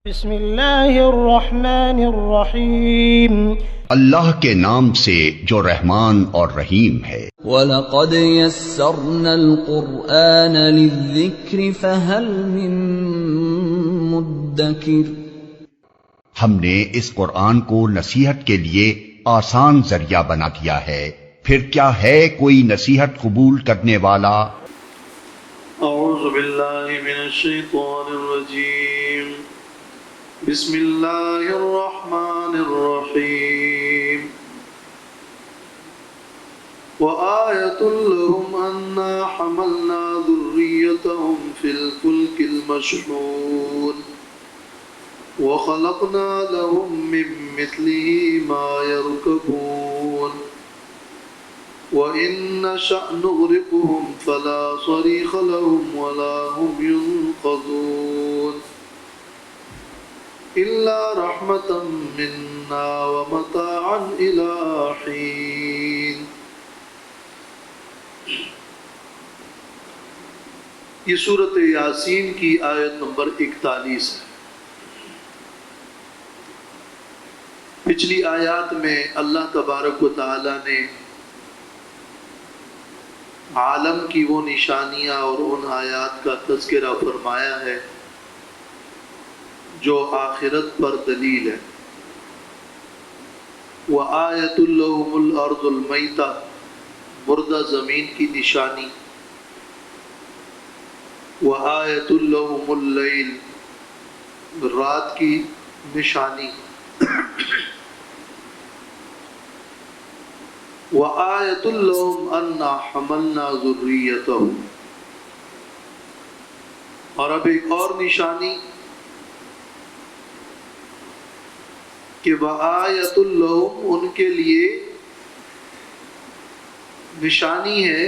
بسم اللہ الرحمن الرحیم، اللہ کے نام سے جو رحمان اور رحیم ہے۔ وَلَقَدْ يَسَّرْنَا الْقُرْآنَ لِلذِّكْرِ فَهَلْ مِن مُّدَّكِرٍ۔ ہم نے اس قرآن کو نصیحت کے لیے آسان ذریعہ بنا دیا ہے، پھر کیا ہے کوئی نصیحت قبول کرنے والا؟ اعوذ باللہ من الشیطان الرجیم، بسم اللہ الرحمن الرحیم۔ وآیۃ لہم انا حملنا ذریتہم فی الفلک المشحون وخلقنا لہم من مثلہ ما یرکبون وَإِن نَّشَأْ نُغْرِقْهُمْ فَلَا صَرِيخَ لَهُمْ وَلَا هُمْ يُنقَذُونَ إِلَّا رَحْمَةً مِنَّا وَمَتَاعًا إِلَىٰ حِينٍ۔ یہ سورۃ یاسین کی آیت نمبر 41 ہے۔ پچھلی آیات میں اللہ تبارک و تعالی نے عالم کی وہ نشانیاں اور ان آیات کا تذکرہ فرمایا ہے جو آخرت پر دلیل ہے۔ وَآیَةٌ لَهُمُ الْأَرْضُ الْمَيْتَةُ، مردہ زمین کی نشانی۔ وَآیَةٌ لَهُمُ اللَّيْلُ، رات کی نشانی۔ وَآیَةٌ لَهُمْ أَنَّا حَمَلْنَا ذُرِّيَّتَهُمْ، اور اب ایک اور نشانی کہ وَآیَةٌ لَهُمْ، ان کے لیے نشانی ہے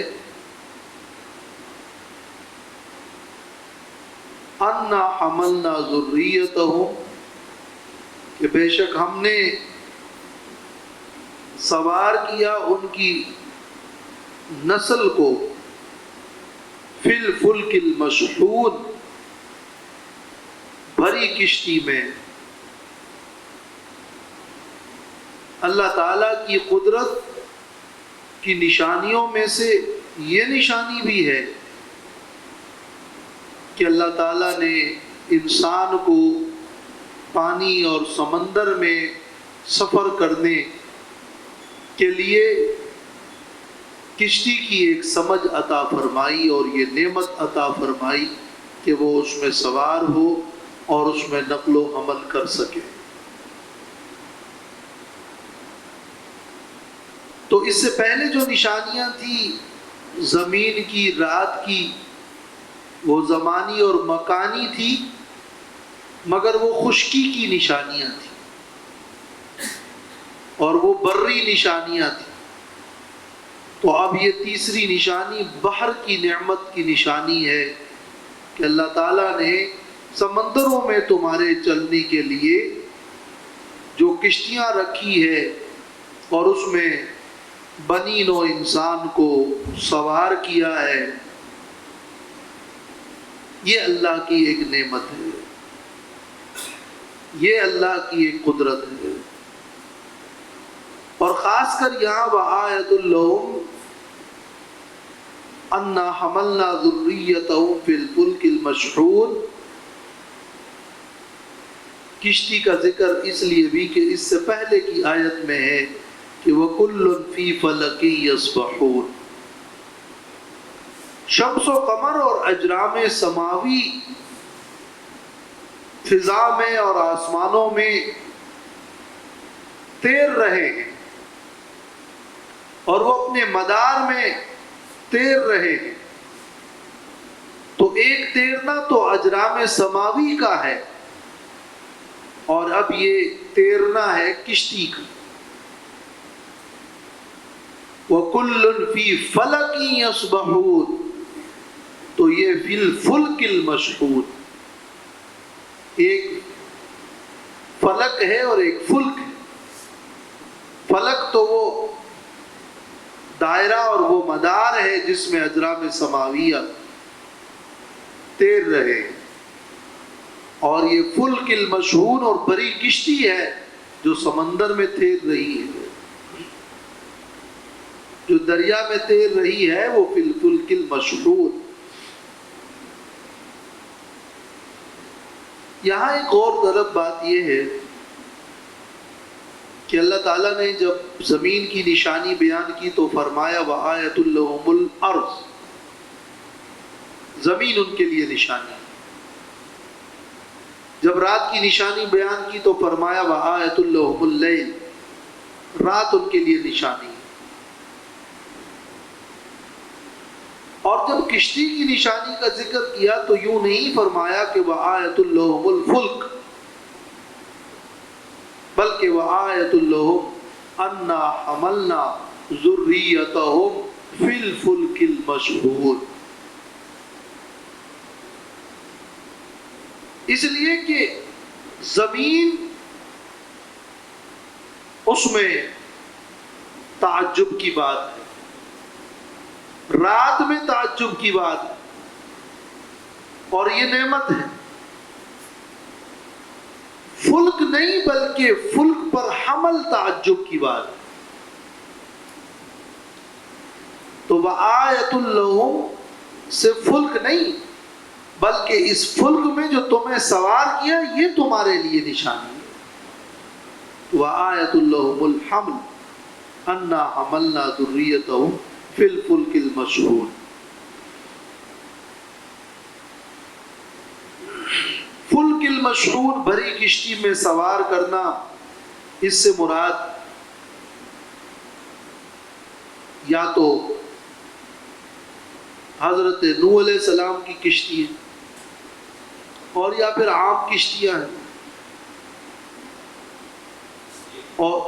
أَنَّا حَمَلْنَا ذُرِّيَّتَهُمْ، کہ بے شک ہم نے سوار کیا ان کی نسل کو فی الفلک المشحون، بھری کشتی میں۔ اللہ تعالیٰ کی قدرت کی نشانیوں میں سے یہ نشانی بھی ہے کہ اللہ تعالیٰ نے انسان کو پانی اور سمندر میں سفر کرنے کے لیے کشتی کی ایک سمجھ عطا فرمائی اور یہ نعمت عطا فرمائی کہ وہ اس میں سوار ہو اور اس میں نقل و حمل کر سکے۔ تو اس سے پہلے جو نشانیاں تھیں زمین کی، رات کی، وہ زمانی اور مکانی تھی، مگر وہ خشکی کی نشانیاں تھیں اور وہ بری نشانیاں تھیں۔ تو اب یہ تیسری نشانی بحر کی نعمت کی نشانی ہے کہ اللہ تعالیٰ نے سمندروں میں تمہارے چلنے کے لیے جو کشتیاں رکھی ہے اور اس میں بنی نو انسان کو سوار کیا ہے، یہ اللہ کی ایک نعمت ہے، یہ اللہ کی ایک قدرت ہے۔ اور خاص کر یہاں وآیۃ لہم انا حملنا ذریتہم فی الفلک المشحون، کشتی کا ذکر اس لیے بھی کہ اس سے پہلے کی آیت میں ہے کہ وَكُلٌّ فِي فَلَكٍ يَسْبَحُونَ، شمس و قمر اور اجرام سماوی فضا میں اور آسمانوں میں تیر رہے ہیں اور وہ اپنے مدار میں تیر رہے ہیں۔ تو ایک تیرنا تو اجرام سماوی کا ہے اور اب یہ تیرنا ہے کشتی کا۔ وَكُلٌّ فِي فَلَكٍ يَسْبَحُونَ، تو یہ فی الفلک المشحون، ایک فلک ہے اور ایک فلک ہے۔ فلک تو وہ دائرہ اور وہ مدار ہے جس میں اجرام سماویہ تیر رہے ہیں، اور یہ فلک المشحون اور بڑی کشتی ہے جو سمندر میں تیر رہی ہے، جو دریا میں تیر رہی ہے، وہ فی الفلک المشحون۔ یہاں ایک اور طرف بات یہ ہے کہ اللہ تعالیٰ نے جب زمین کی نشانی بیان کی تو فرمایا وَآیَةٌ لَهُمُ الْأَرْضُ، زمین ان کے لیے نشانی ہے۔ جب رات کی نشانی بیان کی تو فرمایا وَآیَةٌ لَهُمُ اللَّيْلُ، رات ان کے لیے نشانی ہے۔ اور جب کشتی کی نشانی کا ذکر کیا تو یوں نہیں فرمایا کہ وَآیَةٌ لَهُمُ الْفُلْکُ، بلکہ وَآیَةٌ لَهُمْ أَنَّا حَمَلْنَا ذُرِّيَّتَهُمْ فِي الْفُلْكِ الْمَشْحُونِ، اس لیے کہ زمین اس میں تعجب کی بات ہے، رات میں تعجب کی بات ہے، اور یہ نعمت ہے۔ فلک نہیں بلکہ فلک پر حمل تعجب کی بات ہے۔ تو وَآیَةٌ لَهُمْ سے فلک نہیں بلکہ اس فلک میں جو تمہیں سوار کیا یہ تمہارے لیے نشانی ہے۔ وَآیَةٌ لَهُمُ الْحَمْلُ أَنَّا حَمَلْنَا ذُرِّيَّتَهُمْ فِي الْفُلْكِ الْمَشْحُونِ۔ فلک المشحون، بھری کشتی میں سوار کرنا، اس سے مراد یا تو حضرت نوح علیہ السلام کی کشتی ہے اور یا پھر عام کشتیاں ہیں، اور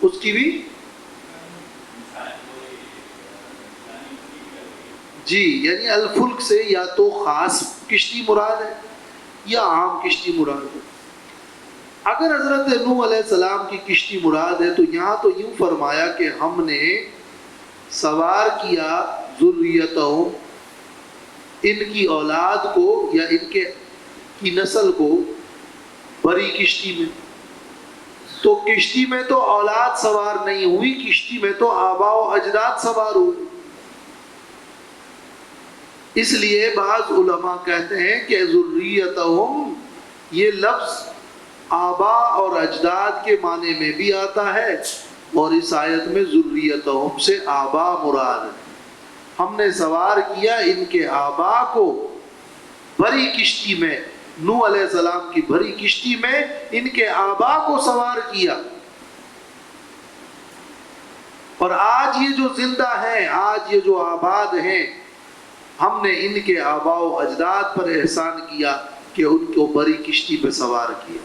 اس کی بھی جی، یعنی الفلک سے یا تو خاص کشتی مراد ہے یا عام کشتی مراد ہے۔ اگر حضرت نوح علیہ السلام کی کشتی مراد ہے تو یہاں تو یوں فرمایا کہ ہم نے سوار کیا ذریتہم، ان کی اولاد کو یا ان کی نسل کو بڑی کشتی میں۔ تو کشتی میں تو اولاد سوار نہیں ہوئی، کشتی میں تو آباء و اجداد سوار ہوئے۔ اس لیے بعض علماء کہتے ہیں کہ ذریتہم یہ لفظ آباء اور اجداد کے معنی میں بھی آتا ہے، اور اس آیت میں ذریتہم سے آباء مراد ہے۔ ہم نے سوار کیا ان کے آباء کو بڑی کشتی میں، نوح علیہ السلام کی بڑی کشتی میں ان کے آباء کو سوار کیا۔ اور آج یہ جو زندہ ہیں، آج یہ جو آباد ہیں، ہم نے ان کے آباء و اجداد پر احسان کیا کہ ان کو بڑی کشتی پہ سوار کیا۔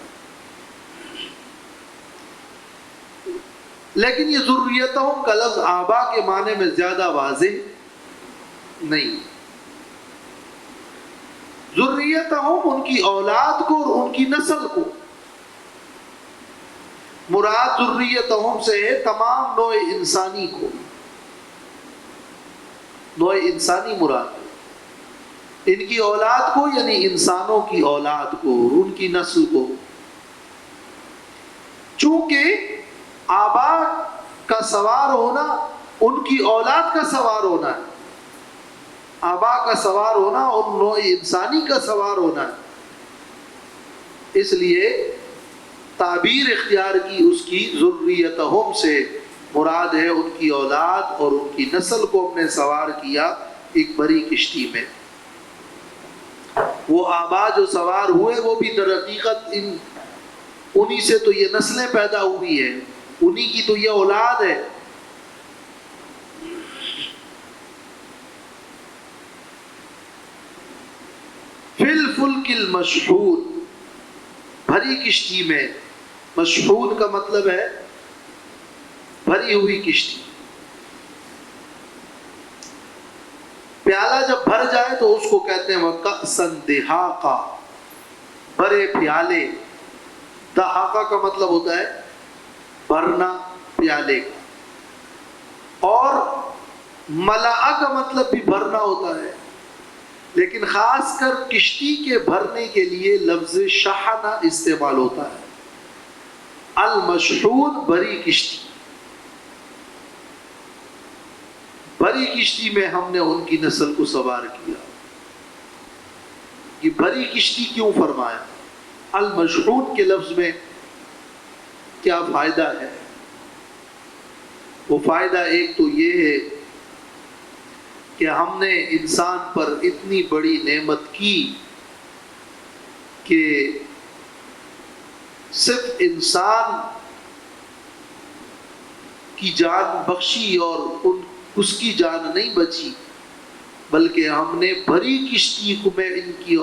لیکن یہ ذریتہم کا لفظ آباء کے معنی میں زیادہ واضح نہیں۔ ذریتہم ان کی اولاد کو اور ان کی نسل کو، مراد ذریتہم سے ہے تمام نوع انسانی کو، نوع انسانی مراد ہے۔ ان کی اولاد کو یعنی انسانوں کی اولاد کو اور ان کی نسل کو، چونکہ آباء کا سوار ہونا ان کی اولاد کا سوار ہونا ہے، آباء کا سوار ہونا اور نوع انسانی کا سوار ہونا ہے، اس لیے تعبیر اختیار کی اس کی ذریتہم سے مراد ہے ان کی اولاد اور ان کی نسل کو ہم نے سوار کیا ایک بڑی کشتی میں۔ وہ آباء جو سوار ہوئے وہ بھی در حقیقت انہی سے تو یہ نسلیں پیدا ہوئی ہیں، انہی کی تو یہ اولاد ہے۔ فی الفلک المشحون، بھری کشتی میں، مشحون کا مطلب ہے بھری ہوئی کشتی۔ پیالہ جب بھر جائے تو اس کو کہتے ہیں وَكَأْسًا دِحَاقًا، بڑے پیالے۔ دحاقہ کا مطلب ہوتا ہے بھرنا پیالے کا، اور ملأ کا مطلب بھی بھرنا ہوتا ہے۔ لیکن خاص کر کشتی کے بھرنے کے لیے لفظ شحنہ استعمال ہوتا ہے. المشحون بھری کشتی. بھری کشتی میں ہم نے ان کی نسل کو سوار کیا. یہ بھری کشتی کیوں فرمایا؟ المشحون کے لفظ میں کیا فائدہ ہے؟ وہ فائدہ ایک تو یہ ہے کہ ہم نے انسان پر اتنی بڑی نعمت کی کہ صرف انسان کی جان بخشی اور اس کی جان نہیں بچی، بلکہ ہم نے بھری کشتی کو میں ان کی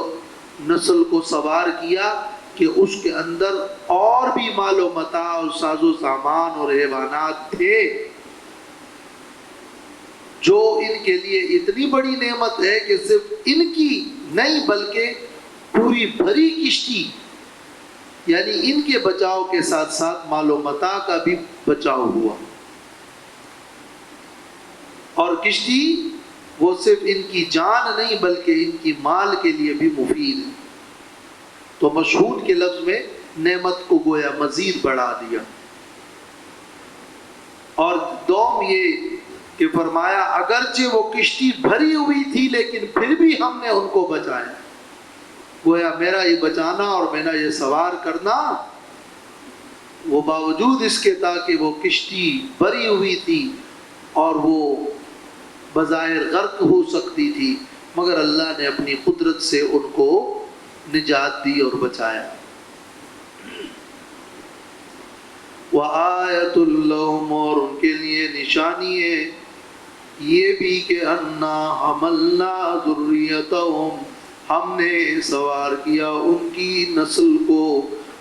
نسل کو سوار کیا کہ اس کے اندر اور بھی مال و متاع اور ساز و سامان اور حیوانات تھے جو ان کے لیے اتنی بڑی نعمت ہے کہ صرف ان کی نہیں بلکہ پوری بھری کشتی، یعنی ان کے بچاؤ کے ساتھ ساتھ مال و متاع کا بھی بچاؤ ہوا. اور کشتی وہ صرف ان کی جان نہیں بلکہ ان کی مال کے لیے بھی مفید ہے. تو مشہور کے لفظ میں نعمت کو گویا مزید بڑھا دیا. اور دوم یہ کہ فرمایا اگرچہ وہ کشتی بھری ہوئی تھی لیکن پھر بھی ہم نے ان کو بچایا. گویا میرا یہ بچانا اور میرا یہ سوار کرنا وہ باوجود اس کے تھا کہ وہ کشتی بھری ہوئی تھی اور وہ بظاہر غرق ہو سکتی تھی، مگر اللہ نے اپنی قدرت سے ان کو نجات دی اور بچایا. وَآیَةٌ لَهُمْ، اور ان کے لیے نشانی ہے یہ بھی کہ اَنَّا حَمَلْنَا ذُرِّيَّتَهُمْ، ہم نے سوار کیا ان کی نسل کو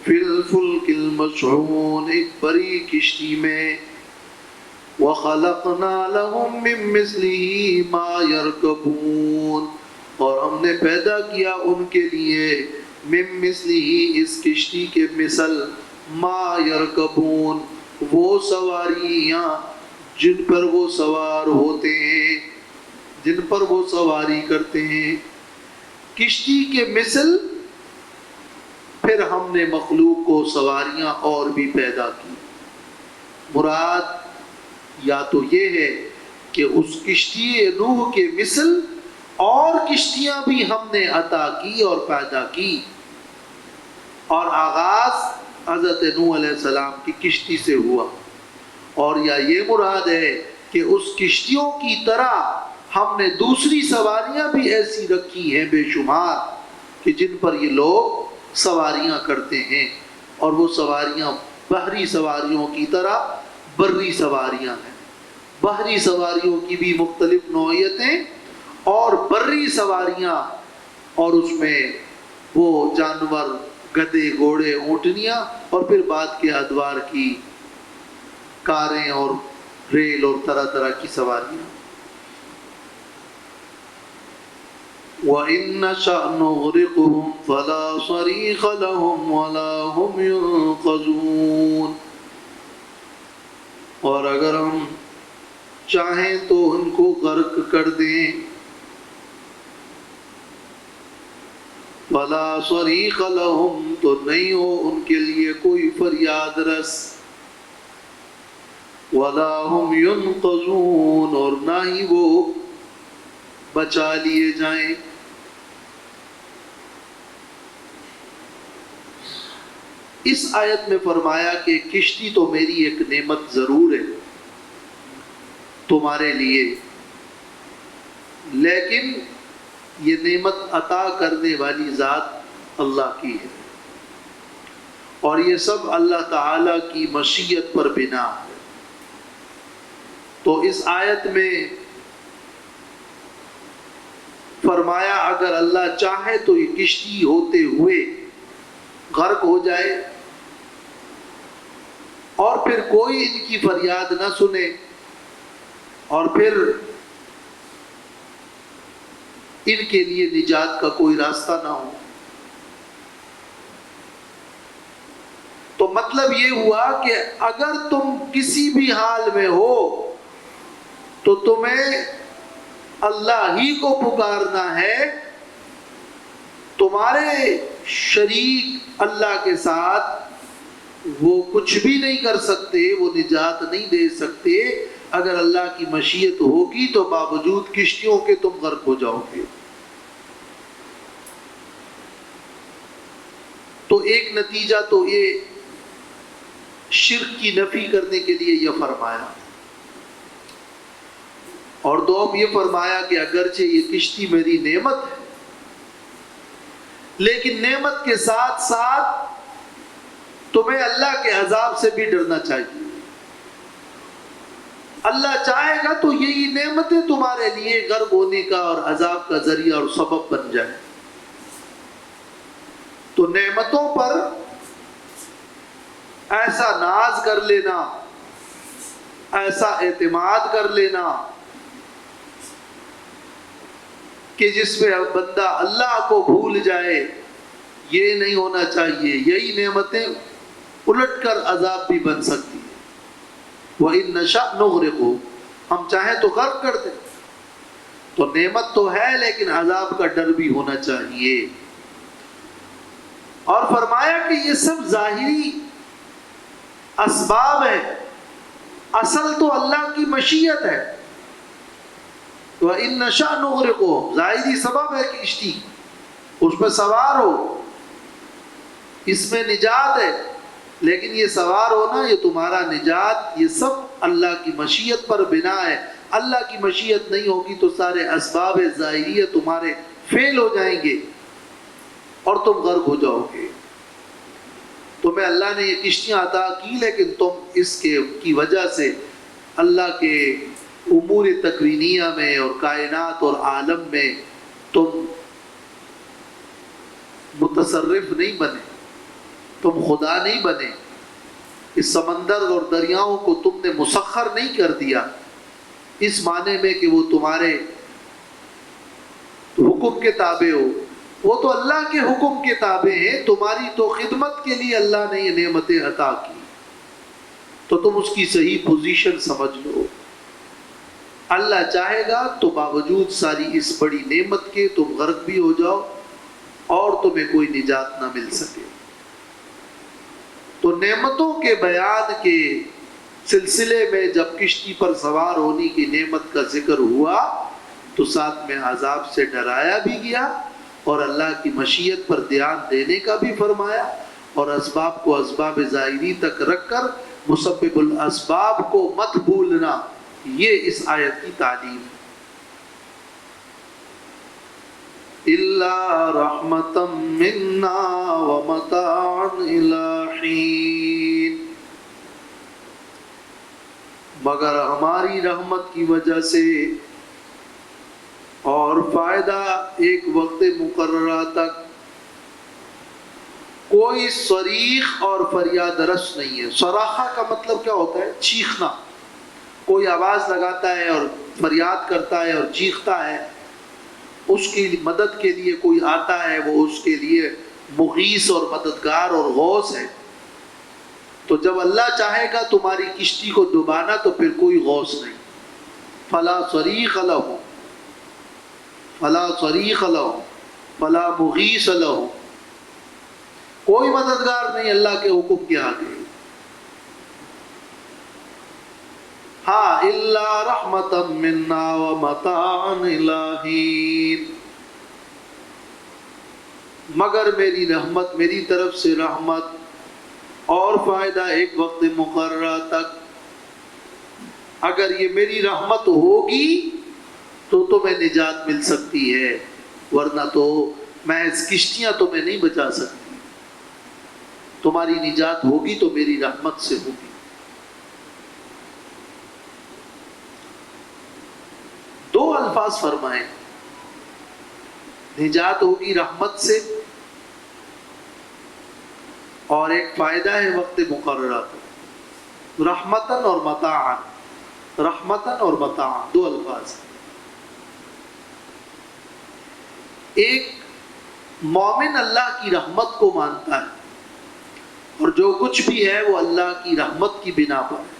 فِي الْفُلْكِ الْمَشْحُونِ، ایک بڑی کشتی میں. وَخَلَقْنَا لَهُم مِّن مِّثْلِهِ مَا يَرْكَبُونَ، اور ہم نے پیدا کیا ان کے لیے مِّن مِّثْلِهِ، اس کشتی کے مثل، مَا يَرْكَبُونَ، وہ سواریاں جن پر وہ سوار ہوتے ہیں، جن پر وہ سواری کرتے ہیں. کشتی کے مثل پھر ہم نے مخلوق کو سواریاں اور بھی پیدا کی. مراد یا تو یہ ہے کہ اس کشتی نوح کے مثل اور کشتیاں بھی ہم نے عطا کی اور پیدا کی. اور آغاز حضرت نوح علیہ السلام کی کشتی سے ہوا. اور یا یہ مراد ہے کہ اس کشتیوں کی طرح ہم نے دوسری سواریاں بھی ایسی رکھی ہیں بے شمار کہ جن پر یہ لوگ سواریاں کرتے ہیں، اور وہ سواریاں بحری سواریوں کی طرح بری سواریاں ہیں. بحری سواریوں کی بھی مختلف نوعیتیں اور بری سواریاں، اور اس میں وہ جانور، گدھے، گھوڑے، اونٹنیاں، اور پھر بعد کے ادوار کی کاریں اور ریل اور طرح طرح کی سواریاں. وَإِن نَّشَأْ نُغْرِقْهُمْ فَلَا صَرِيخَ لَهُمْ وَلَا هُمْ يُنقَذُونَ، اور اگر ہم چاہیں تو ان کو غرق کر دیں. فَلَا صَرِيخَ لَهُمْ، تو نہیں ہو ان کے لیے کوئی فریاد رس. وَلَا هُمْ يُنقَذُونَ، اور نہ ہی وہ بچا لیے جائیں. اس آیت میں فرمایا کہ کشتی تو میری ایک نعمت ضرور ہے تمہارے لیے، لیکن یہ نعمت عطا کرنے والی ذات اللہ کی ہے، اور یہ سب اللہ تعالی کی مشیت پر بنا ہے. تو اس آیت میں فرمایا اگر اللہ چاہے تو یہ کشتی ہوتے ہوئے غرق ہو جائے اور پھر کوئی ان کی فریاد نہ سنے، اور پھر ان کے لیے نجات کا کوئی راستہ نہ ہو. تو مطلب یہ ہوا کہ اگر تم کسی بھی حال میں ہو تو تمہیں اللہ ہی کو پکارنا ہے تمہارے شریک اللہ کے ساتھ وہ کچھ بھی نہیں کر سکتے، وہ نجات نہیں دے سکتے۔ اگر اللہ کی مشیت ہوگی تو باوجود کشتیوں کے تم غرق ہو جاؤ گے۔ تو ایک نتیجہ تو یہ شرک کی نفی کرنے کے لیے یہ فرمایا، اور دوم یہ فرمایا کہ اگرچہ یہ کشتی میری نعمت ہے، لیکن نعمت کے ساتھ ساتھ تمہیں اللہ کے عذاب سے بھی ڈرنا چاہیے۔ اللہ چاہے گا تو یہی نعمتیں تمہارے لیے غرق ہونے کا اور عذاب کا ذریعہ اور سبب بن جائے۔ تو نعمتوں پر ایسا ناز کر لینا، ایسا اعتماد کر لینا کہ جس میں بندہ اللہ کو بھول جائے، یہ نہیں ہونا چاہیے۔ یہی نعمتیں الٹ کر عذاب بھی بن سکتی ہیں۔ وَإِن نَشَأْ نُغْرِقْهُ، ہم چاہیں تو غرق کر دیں۔ تو نعمت تو ہے لیکن عذاب کا ڈر بھی ہونا چاہیے۔ اور فرمایا کہ یہ سب ظاہری اسباب ہے، اصل تو اللہ کی مشیت ہے۔ وَإِن نَشَأْ نُغْرِقْهُ، ظاہری سبب ہے کشتی، اس میں سوار ہو، اس میں نجات ہے، لیکن یہ سوار ہونا، یہ تمہارا نجات، یہ سب اللہ کی مشیت پر بنا ہے۔ اللہ کی مشیت نہیں ہوگی تو سارے اسباب ظاہریہ تمہارے فیل ہو جائیں گے اور تم غرق ہو جاؤ گے۔ تمہیں اللہ نے یہ کشتیاں عطا کی، لیکن تم اس کی وجہ سے اللہ کے امور تکوینیہ میں اور کائنات اور عالم میں تم متصرف نہیں بنے، تم خدا نہیں بنے۔ اس سمندر اور دریاؤں کو تم نے مسخر نہیں کر دیا، اس معنی میں کہ وہ تمہارے حکم کے تابع ہو، وہ تو اللہ کے حکم کے تابع ہیں، تمہاری تو خدمت کے لیے اللہ نے یہ نعمتیں عطا کی، تو تم اس کی صحیح پوزیشن سمجھ لو۔ اللہ چاہے گا تو باوجود ساری اس بڑی نعمت کے تم غرق بھی ہو جاؤ اور تمہیں کوئی نجات نہ مل سکے۔ تو نعمتوں کے بیان کے سلسلے میں جب کشتی پر سوار ہونے کی نعمت کا ذکر ہوا تو ساتھ میں عذاب سے ڈرایا بھی گیا، اور اللہ کی مشیت پر دھیان دینے کا بھی فرمایا، اور اسباب کو اسباب ظاہری تک رکھ کر مسبب الاسباب کو مت بھولنا، یہ اس آیت کی تعلیم ہے۔ إِلَّا رَحْمَةً مِنَّا وَمَتَاعًا إِلَىٰ حِينٍ، مگر ہماری رحمت کی وجہ سے اور فائدہ ایک وقت مقررہ تک۔ کوئی صریخ اور فریاد رس نہیں ہے۔ صراخہ کا مطلب کیا ہوتا ہے؟ چیخنا۔ کوئی آواز لگاتا ہے اور فریاد کرتا ہے اور چیختا ہے، اس کی مدد کے لیے کوئی آتا ہے، وہ اس کے لیے مغیث اور مددگار اور غوث ہے۔ تو جب اللہ چاہے گا تمہاری کشتی کو ڈبانا تو پھر کوئی غوث نہیں۔ فلا صریخ لہ، فلا صریخ لہ، فلا مغیث لہ، کوئی مددگار نہیں اللہ کے حکم کے آگے۔ ہاں، الا رحمتا منا ومتاعا الی حین، مگر میری رحمت، میری طرف سے رحمت اور فائدہ ایک وقت مقررہ تک۔ اگر یہ میری رحمت ہوگی تو تمہیں نجات مل سکتی ہے، ورنہ تو محض کشتیاں تمہیں نہیں بچا سکتی۔ تمہاری نجات ہوگی تو میری رحمت سے ہوگی۔ دو الفاظ فرمائیں، نجات ہوگی رحمت سے، اور ایک فائدہ ہے وقت مقررہ کا۔ رحمتاً اور متاعاً، رحمتاً اور متاعاً، دو الفاظ۔ ایک مومن اللہ کی رحمت کو مانتا ہے اور جو کچھ بھی ہے وہ اللہ کی رحمت کی بنا پر ہے،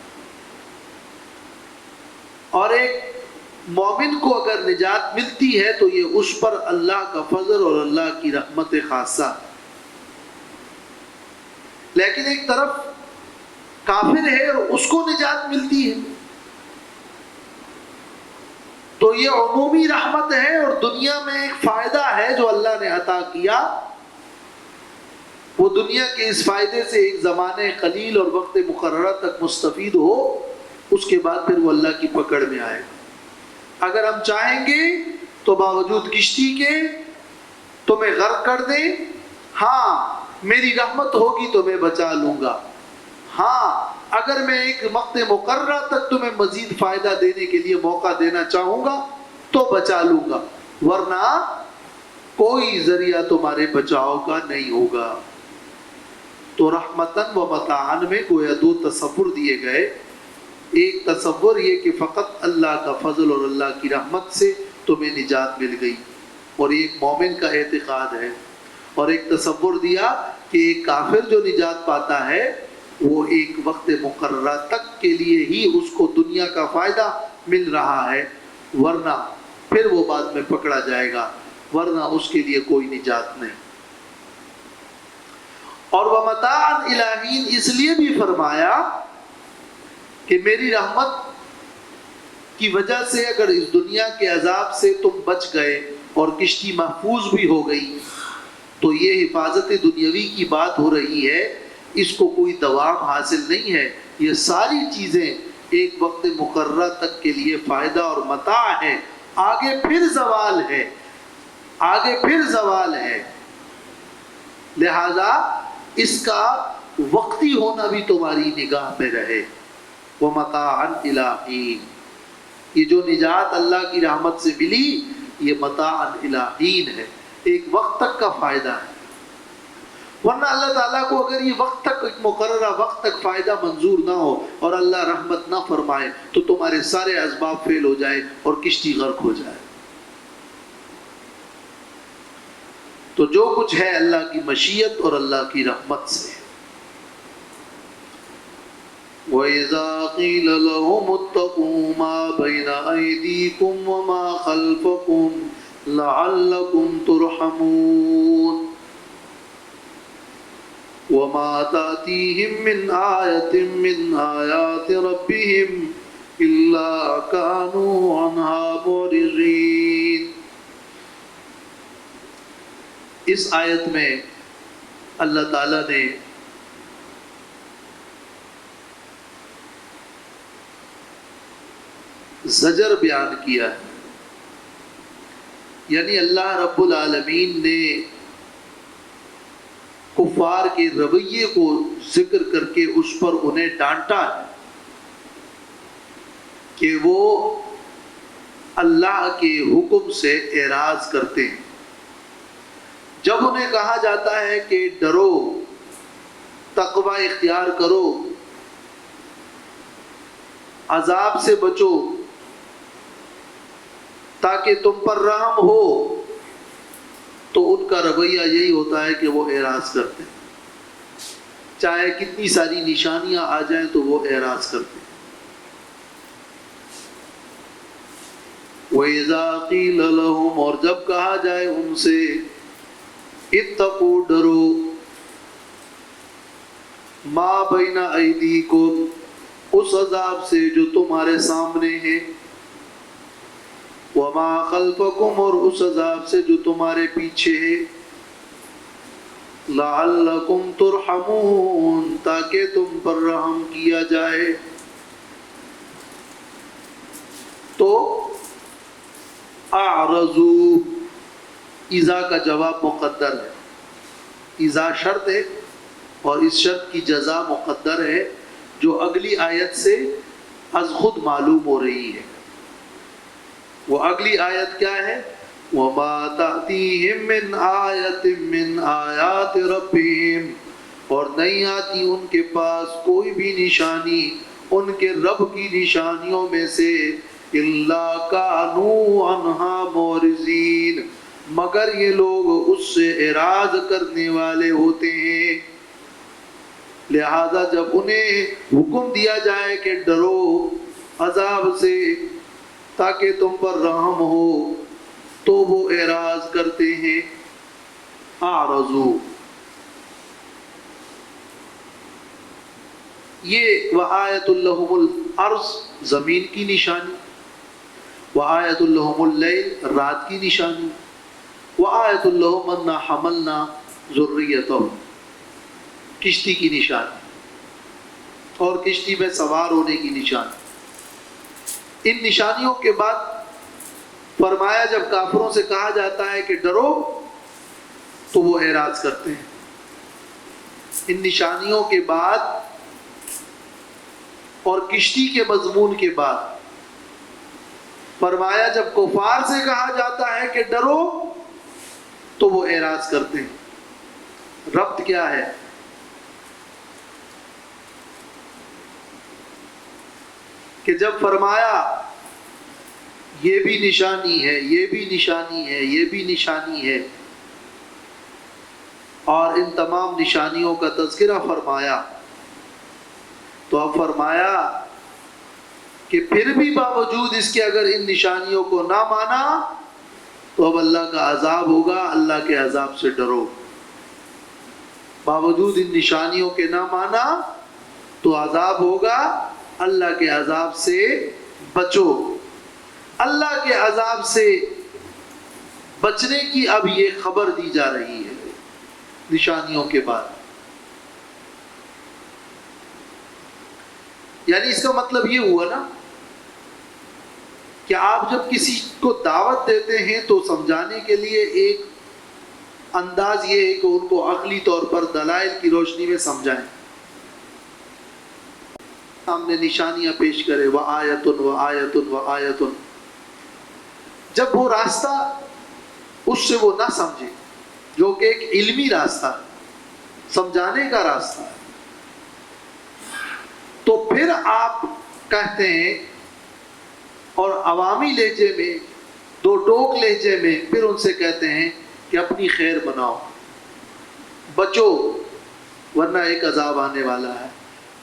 اور ایک مومن کو اگر نجات ملتی ہے تو یہ اس پر اللہ کا فضل اور اللہ کی رحمت خاصہ. لیکن ایک طرف کافر ہے اور اس کو نجات ملتی ہے تو یہ عمومی رحمت ہے اور دنیا میں ایک فائدہ ہے جو اللہ نے عطا کیا. وہ دنیا کے اس فائدے سے ایک زمانے قلیل اور وقت مقررہ تک مستفید ہو، اس کے بعد پھر وہ اللہ کی پکڑ میں آئے گا. اگر ہم چاہیں گے تو باوجود کشتی کے تمہیں غرق کر دیں، ہاں میری رحمت ہوگی تو میں بچا لوں گا. ہاں اگر میں ایک وقت مقررہ تک تمہیں مزید فائدہ دینے کے لیے موقع دینا چاہوں گا تو بچا لوں گا، ورنہ کوئی ذریعہ تمہارے بچاؤ کا نہیں ہوگا. تو رحمتاً و متاعاً میں گویا دو تصور دیے گئے. ایک تصور یہ کہ فقط اللہ کا فضل اور اللہ کی رحمت سے تمہیں نجات مل گئی اور ایک مومن کا اعتقاد ہے. اور ایک تصور دیا کہ ایک کافر جو نجات پاتا ہے وہ ایک وقت مقررہ تک کے لیے ہی اس کو دنیا کا فائدہ مل رہا ہے، ورنہ پھر وہ بعد میں پکڑا جائے گا، ورنہ اس کے لیے کوئی نجات نہیں. اور وَمَتَاعًا إِلَىٰ حِينٍ اس لیے بھی فرمایا کہ میری رحمت کی وجہ سے اگر اس دنیا کے عذاب سے تم بچ گئے اور کشتی محفوظ بھی ہو گئی تو یہ حفاظت دنیاوی کی بات ہو رہی ہے، اس کو کوئی دوام حاصل نہیں ہے. یہ ساری چیزیں ایک وقت مقررہ تک کے لیے فائدہ اور متاع ہے، آگے پھر زوال ہے، آگے پھر زوال ہے. لہذا اس کا وقتی ہونا بھی تمہاری نگاہ میں رہے. وَمَتَاعًا إِلَىٰ حِينٍ یہ جو نجات اللہ کی رحمت سے ملی یہ متاعًا إِلَىٰ حِينٍ ہے، ایک وقت تک کا فائدہ ہے. ورنہ اللہ تعالیٰ کو اگر یہ وقت تک ایک مقررہ وقت تک فائدہ منظور نہ ہو اور اللہ رحمت نہ فرمائے تو تمہارے سارے اسباب فیل ہو جائے اور کشتی غرق ہو جائے. تو جو کچھ ہے اللہ کی مشیت اور اللہ کی رحمت سے. وَإِذَا قِيلَ لَهُمُ اتَّقُوا مَا بَيْنَ أَيْدِيكُمْ وَمَا خَلْفَكُمْ لَعَلَّكُمْ تُرْحَمُونَ وَمَا تَأْتِيهِمْ مِنْ آيَةٍ مِّنْ آيَاتِ رَبِّهِمْ إِلَّا كَانُوا عَنْهَا مُعْرِضِينَ. اس آیت میں اللہ تعالیٰ نے زجر بیان کیا ہے، یعنی اللہ رب العالمین نے کفار کے رویے کو ذکر کر کے اس پر انہیں ڈانٹا ہے کہ وہ اللہ کے حکم سے اعراض کرتے ہیں. جب انہیں کہا جاتا ہے کہ ڈرو، تقوی اختیار کرو، عذاب سے بچو تاکہ تم پر رحم ہو، تو ان کا رویہ یہی ہوتا ہے کہ وہ اعراض کرتے ہیں. چاہے کتنی ساری نشانیاں آ جائیں تو وہ اعراض کرتے ہیں. وَإِذَا قِيلَ لَهُمْ اور جب کہا جائے ان سے اتقوا ڈرو، ما بین ایدیکم اس عذاب سے جو تمہارے سامنے ہے، وما خلفکم اور اس عذاب سے جو تمہارے پیچھے ہے، لعلکم ترحمون تاکہ تم پر رحم کیا جائے. تو اعرضوا اذا کا جواب مقدر ہے، اذا شرط ہے اور اس شرط کی جزا مقدر ہے جو اگلی آیت سے از خود معلوم ہو رہی ہے. وہ اگلی آیت کیا ہے؟ وَمَا تَأْتِيهِم مِّنْ آیَةٍ مِّنْ آیَاتِ رَبِّهِمْ اور نہیں آتی ان کے پاس کوئی بھی نشانی ان کے رب کی نشانیوں میں سے، إِلَّا كَانُوا عَنْهَا مُعْرِضِينَ مگر یہ لوگ اس سے اعراض کرنے والے ہوتے ہیں. لہذا جب انہیں حکم دیا جائے کہ ڈرو عذاب سے تاکہ تم پر رحم ہو تو وہ اعراض کرتے ہیں. اعرضو، یہ وآیت لہم الارض زمین کی نشانی، وآیت لہم اللیل رات کی نشانی، وآیت لہم انا حملنا ذریتہم کشتی کی نشانی اور کشتی میں سوار ہونے کی نشانی. ان نشانیوں کے بعد فرمایا جب کافروں سے کہا جاتا ہے کہ ڈرو تو وہ اعراض کرتے ہیں. ان نشانیوں کے بعد اور کشتی کے مضمون کے بعد فرمایا جب کفار سے کہا جاتا ہے کہ ڈرو تو وہ اعراض کرتے ہیں. ربط کیا ہے؟ کہ جب فرمایا یہ بھی نشانی ہے، یہ بھی نشانی ہے، یہ بھی نشانی ہے، اور ان تمام نشانیوں کا تذکرہ فرمایا، تو اب فرمایا کہ پھر بھی باوجود اس کے اگر ان نشانیوں کو نہ مانا تو اب اللہ کا عذاب ہوگا، اللہ کے عذاب سے ڈرو. باوجود ان نشانیوں کے نہ مانا تو عذاب ہوگا، اللہ کے عذاب سے بچو. اللہ کے عذاب سے بچنے کی اب یہ خبر دی جا رہی ہے نشانیوں کے بعد. یعنی اس کا مطلب یہ ہوا نا کہ آپ جب کسی کو دعوت دیتے ہیں تو سمجھانے کے لیے ایک انداز یہ ہے کہ ان کو عقلی طور پر دلائل کی روشنی میں سمجھائیں، سامنے نشانیاں پیش کرے، وآیتن وآیتن وآیتن. جب وہ راستہ اس سے وہ نہ سمجھے جو کہ ایک علمی راستہ ہے، سمجھانے کا راستہ ہے، تو پھر آپ کہتے ہیں اور عوامی لہجے میں، دو ٹوک لہجے میں پھر ان سے کہتے ہیں کہ اپنی خیر بناؤ، بچو ورنہ ایک عذاب آنے والا ہے.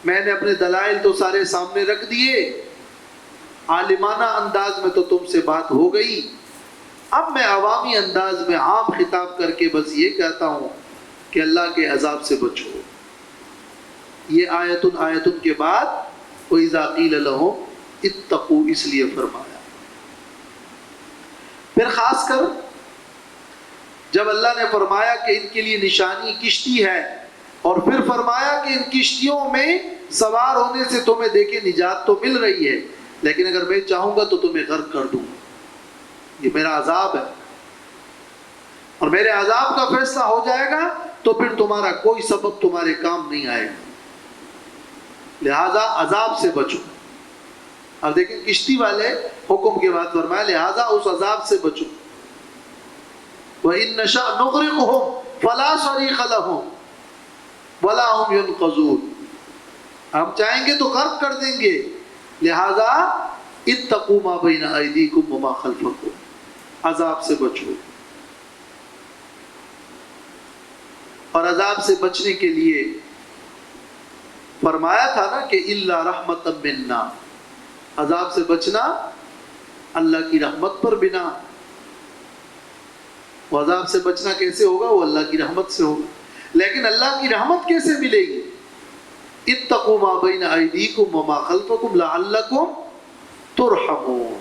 میں نے اپنے دلائل تو سارے سامنے رکھ دیے، عالمانہ انداز میں تو تم سے بات ہو گئی، اب میں عوامی انداز میں عام خطاب کر کے بس یہ کہتا ہوں کہ اللہ کے عذاب سے بچو. یہ آیتن آیتن کے بعد وَإِذَا قِيلَ لَهُمْ اتقوا اس لیے فرمایا. پھر خاص کر جب اللہ نے فرمایا کہ ان کے لیے نشانی کشتی ہے، اور پھر فرمایا کہ ان کشتیوں میں سوار ہونے سے تمہیں دیکھیں نجات تو مل رہی ہے، لیکن اگر میں چاہوں گا تو تمہیں غرق کر دوں، یہ میرا عذاب ہے، اور میرے عذاب کا فیصلہ ہو جائے گا تو پھر تمہارا کوئی سبب تمہارے کام نہیں آئے گا، لہذا عذاب سے بچو. اب دیکھیں کشتی والے حکم کے بعد فرمایا لہذا اس عذاب سے بچو. وَإِن نَّشَأْ نُغْرِقْهُمْ فَلَا صَرِيخَ لَهُمْ وَلَا هُمْ يُنْقَذُونَ. ہم چاہیں گے تو غرق کر دیں گے، لہذا اتقوا ما بین ایدیکم وما خلفکم، عذاب سے بچو. اور عذاب سے بچنے کے لیے فرمایا تھا نا کہ الا رحمتا منا، عذاب سے بچنا اللہ کی رحمت پر بنا. وہ عذاب سے بچنا کیسے ہوگا؟ وہ اللہ کی رحمت سے ہوگا. لیکن اللہ کی رحمت کیسے ملے گی؟ اتقوا ما بین ایدیکم وما خلفکم لعلکم ترحمون،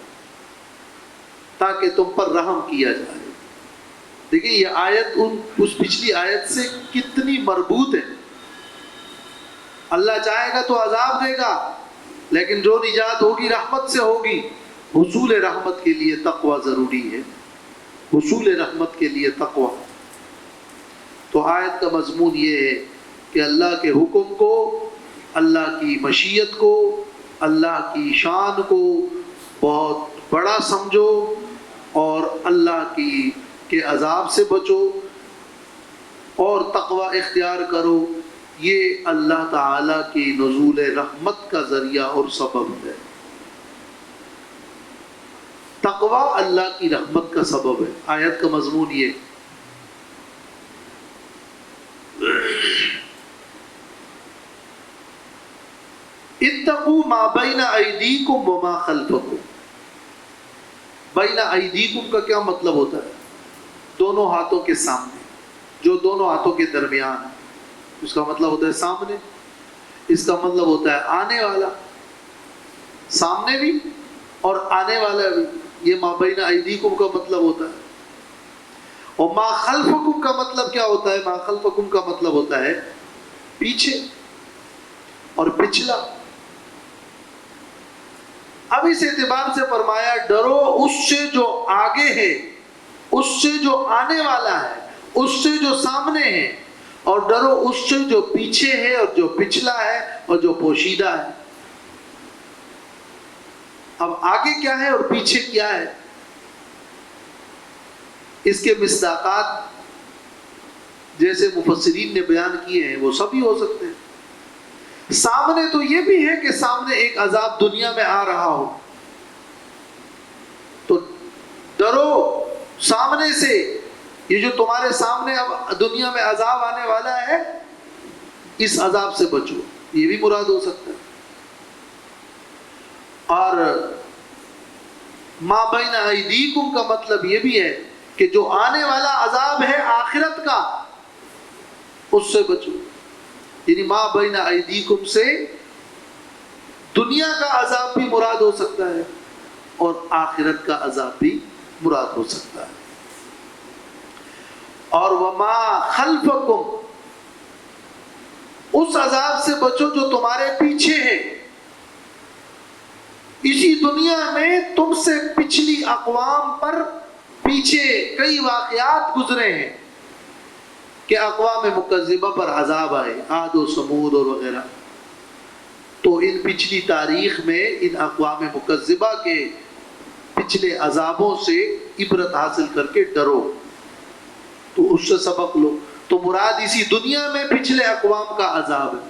تاکہ تم پر رحم کیا جائے. دیکھیں یہ آیت اس پچھلی آیت سے کتنی مربوط ہے. اللہ چاہے گا تو عذاب دے گا، لیکن جو نجات ہوگی رحمت سے ہوگی. حصول رحمت کے لیے تقوی ضروری ہے، حصول رحمت کے لیے تقوی. تو آیت کا مضمون یہ ہے کہ اللہ کے حکم کو، اللہ کی مشیت کو، اللہ کی شان کو بہت بڑا سمجھو اور اللہ کے عذاب سے بچو اور تقوی اختیار کرو. یہ اللہ تعالیٰ کی نزول رحمت کا ذریعہ اور سبب ہے. تقوی اللہ کی رحمت کا سبب ہے. آیت کا مضمون یہ. اتقوا ما بین ایدیکم وما خلفکم، بین ایدیکم کا کیا مطلب ہوتا ہے؟ دونوں ہاتھوں کے سامنے، جو دونوں ہاتھوں کے درمیان ہے، اس کا مطلب ہوتا ہے سامنے. اس کا مطلب ہوتا ہے آنے والا، سامنے بھی اور آنے والا بھی. یہ ما بین ایدیکم کا مطلب ہوتا ہے. اور ما خلفکم کا مطلب کیا ہوتا ہے؟ ما خلفکم کا مطلب ہوتا ہے پیچھے اور پچھلا. اب اس اعتبار سے فرمایا ڈرو اس سے جو آگے ہے، اس سے جو آنے والا ہے، اس سے جو سامنے ہے، اور ڈرو اس سے جو پیچھے ہے اور جو پچھلا ہے اور جو پوشیدہ ہے. اب آگے کیا ہے اور پیچھے کیا ہے، اس کے مصداقات جیسے مفسرین نے بیان کیے ہیں وہ سبھی ہو سکتے ہیں. سامنے تو یہ بھی ہے کہ سامنے ایک عذاب دنیا میں آ رہا ہو، تو ڈرو سامنے سے. یہ جو تمہارے سامنے اب دنیا میں عذاب آنے والا ہے، اس عذاب سے بچو، یہ بھی مراد ہو سکتا ہے. اور ما بین ایدیکم کا مطلب یہ بھی ہے کہ جو آنے والا عذاب ہے آخرت کا، اس سے بچو. یعنی ما بین ایدیکم سے دنیا کا عذاب بھی مراد ہو سکتا ہے اور آخرت کا عذاب بھی مراد ہو سکتا ہے. اور وما خلفکم، اس عذاب سے بچو جو تمہارے پیچھے ہے. اسی دنیا میں تم سے پچھلی اقوام پر پیچھے کئی واقعات گزرے ہیں کہ اقوام مکذبہ پر عذاب آئے، عاد و سمود اور وغیرہ. تو ان پچھلی تاریخ میں ان اقوام مکذبہ کے پچھلے عذابوں سے عبرت حاصل کر کے ڈرو، تو اس سے سبق لو. تو مراد اسی دنیا میں پچھلے اقوام کا عذاب ہے.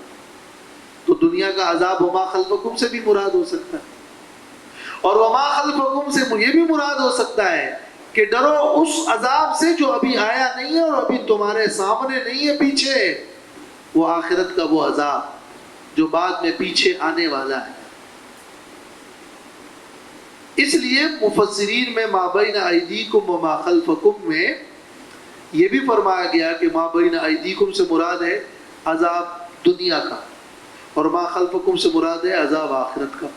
تو دنیا کا عذاب وما خلفکم سے بھی مراد ہو سکتا ہے، اور وما خلفکم سے یہ بھی مراد ہو سکتا ہے کہ ڈرو اس عذاب سے جو ابھی آیا نہیں ہے اور ابھی تمہارے سامنے نہیں ہے، پیچھے. وہ آخرت کا وہ عذاب جو بعد میں پیچھے آنے والا ہے. اس لیے مفسرین میں ما بین ایدیکم و ما خلفکم میں یہ بھی فرمایا گیا کہ ما بین ایدیکم سے مراد ہے عذاب دنیا کا، اور ما خلفکم سے مراد ہے عذاب آخرت کا.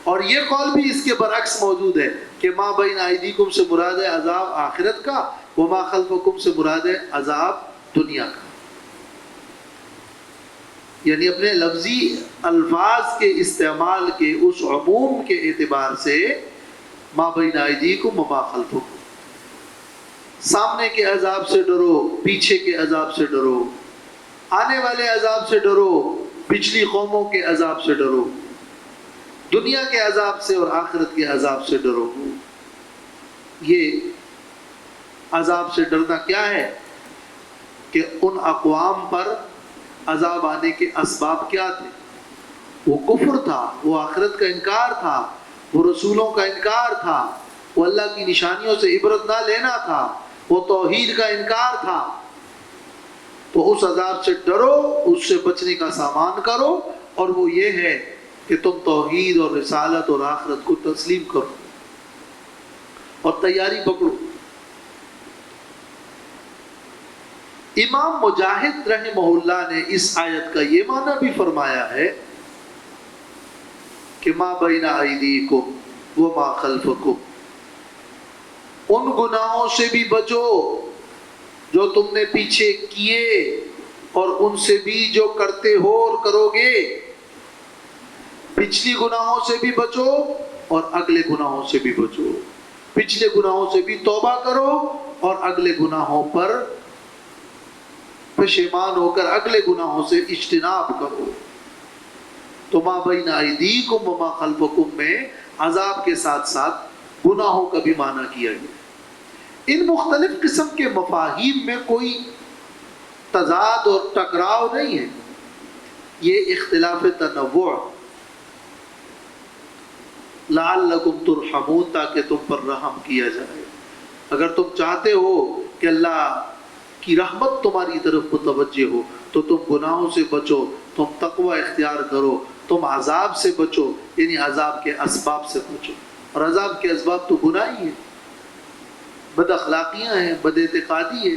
اور یہ قول بھی اس کے برعکس موجود ہے کہ ما بین ایدیکم سے مراد ہے عذاب آخرت کا، وما خلفکم سے مراد ہے عذاب دنیا کا. یعنی اپنے لفظی الفاظ کے استعمال کے اس عموم کے اعتبار سے ما بین ایدیکم وما خلفکم، سامنے کے عذاب سے ڈرو، پیچھے کے عذاب سے ڈرو، آنے والے عذاب سے ڈرو، پچھلی قوموں کے عذاب سے ڈرو، دنیا کے عذاب سے اور آخرت کے عذاب سے ڈرو. یہ عذاب سے ڈرنا کیا ہے کہ ان اقوام پر عذاب آنے کے اسباب کیا تھے؟ وہ کفر تھا، وہ آخرت کا انکار تھا، وہ رسولوں کا انکار تھا، وہ اللہ کی نشانیوں سے عبرت نہ لینا تھا، وہ توحید کا انکار تھا. تو اس عذاب سے ڈرو، اس سے بچنے کا سامان کرو، اور وہ یہ ہے کہ تم توحید اور رسالت اور آخرت کو تسلیم کرو اور تیاری پکڑو. امام مجاہد رحمہ اللہ نے اس آیت کا یہ معنی بھی فرمایا ہے کہ ما بین ایدیکم وما خلفکم، ان گناہوں سے بھی بچو جو تم نے پیچھے کیے اور ان سے بھی جو کرتے ہو اور کرو گے. پچھلی گناہوں سے بھی بچو اور اگلے گناہوں سے بھی بچو. پچھلے گناہوں سے بھی توبہ کرو اور اگلے گناہوں پر پشیمان ہو کر اگلے گناہوں سے اجتناب کرو. تو ما بین ایدیکم وما خلفکم میں عذاب کے ساتھ ساتھ گناہوں کا بھی معنی کیا گیا. ان مختلف قسم کے مفاہیم میں کوئی تضاد اور ٹکراؤ نہیں ہے، یہ اختلاف تنوع. لعلکم ترحمون، تاکہ تم پر رحم کیا جائے. اگر تم چاہتے ہو کہ اللہ کی رحمت تمہاری طرف متوجہ ہو تو تم گناہوں سے بچو، تم تقوی اختیار کرو، تم عذاب سے بچو، یعنی عذاب کے اسباب سے بچو. اور عذاب کے اسباب تو گناہ ہی ہے، بد اخلاقیاں ہیں، بد اعتقادی ہے۔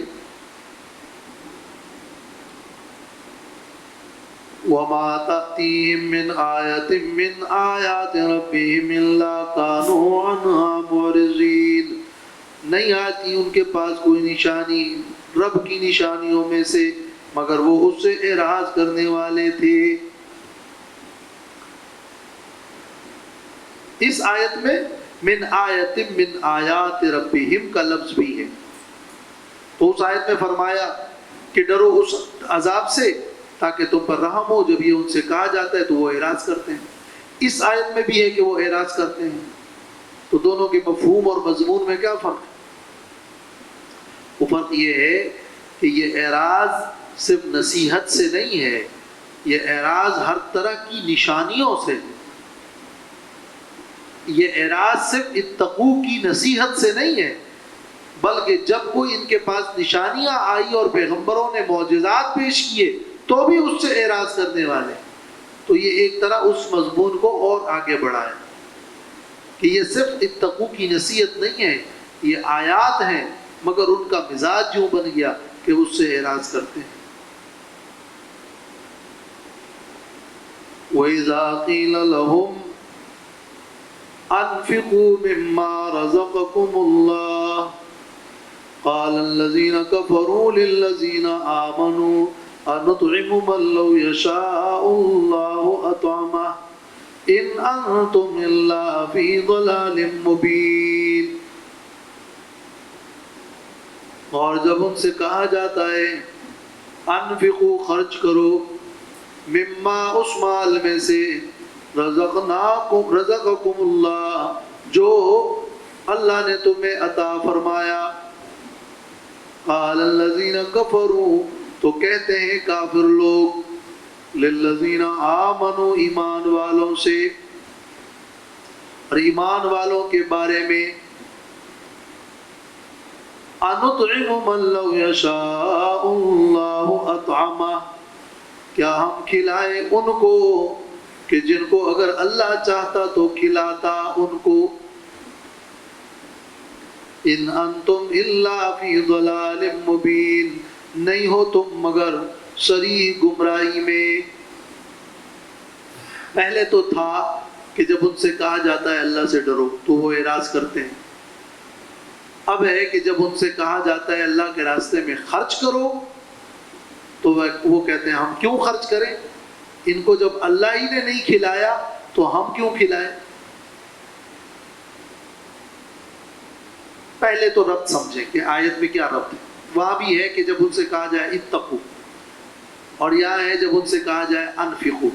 وَمَا تَأْتِيهِم مِّنْ آيَةٍ مِّنْ آيَاتِ رَبِّهِمْ إِلَّا كَانُوا عَنْهَا مُعْرِضِينَ، نہیں آتی ان کے پاس کوئی نشانی رب کی نشانیوں میں سے مگر وہ اس سے اعراض کرنے والے تھے۔ اس آیت میں من آیت من آیات ربہم کا لفظ بھی ہے، تو اس آیت میں فرمایا کہ ڈرو اس عذاب سے تاکہ تم پر رحم ہو۔ جب یہ ان سے کہا جاتا ہے تو وہ اعراض کرتے ہیں۔ اس آیت میں بھی ہے کہ وہ اعراض کرتے ہیں، تو دونوں کے مفہوم اور مضمون میں کیا فرق ہے؟ وہ فرق یہ ہے کہ یہ اعراض صرف نصیحت سے نہیں ہے، یہ اعراض ہر طرح کی نشانیوں سے، یہ اعراض صرف اتقو کی نصیحت سے نہیں ہے، بلکہ جب کوئی ان کے پاس نشانیاں آئی اور پیغمبروں نے معجزات پیش کیے تو بھی اس سے اعراض کرنے والے، تو یہ ایک طرح اس مضمون کو اور آگے بڑھایا کہ یہ صرف اتقو کی نصیحت نہیں ہے، یہ آیات ہیں، مگر ان کا مزاج یوں بن گیا کہ اس سے اعراض کرتے ہیں۔ وَإِذَا قِيلَ لَهُمْ أَنفِقُوا مِمَّا رَزَقَكُمُ اللَّهُ قَالَ الَّذِينَ كَفَرُوا لِلَّذِينَ آمَنُوا أَنُطْعِمُ مَن لَّوْ يَشَاءُ اللَّهُ أَطْعَمَهُ إِنْ أَنْتُمْ إِلَّا فِي ضَلَالٍ مُّبِينٍ۔ اور جب ان سے کہا جاتا ہے انفقو خرچ کرو، مما اس مال میں سے رزقکم اللہ جو اللہ نے تمہیں عطا فرمایا، قال الذین کفروا تو کہتے ہیں کافر لوگ، للذین آمنوا ایمان والوں سے، اور ایمان والوں کے بارے میں أَنُطْعِمُ مَن لَّوْ يَشَاءُ اللَّهُ أَطْعَمَهُ کیا ہم کھلائیں ان کو کہ جن کو اگر اللہ چاہتا تو کھلاتا ان کو، إِنْ أَنْتُمْ إِلَّا فِي ضَلَالٍ مُّبِينٍ نہیں ہو تم مگر صریح گمراہی میں۔ پہلے تو تھا کہ جب ان سے کہا جاتا ہے اللہ سے ڈرو تو وہ اعراض کرتے ہیں، اب ہے کہ جب ان سے کہا جاتا ہے اللہ کے راستے میں خرچ کرو تو وہ کہتے ہیں ہم کیوں خرچ کریں، ان کو جب اللہ ہی نے نہیں کھلایا تو ہم کیوں کھلائیں۔ پہلے تو ربط سمجھیں کہ آیت میں کیا ربط ہے۔ وہاں بھی ہے کہ جب ان سے کہا جائے اتقو، اور یہاں ہے جب ان سے کہا جائے انفقو،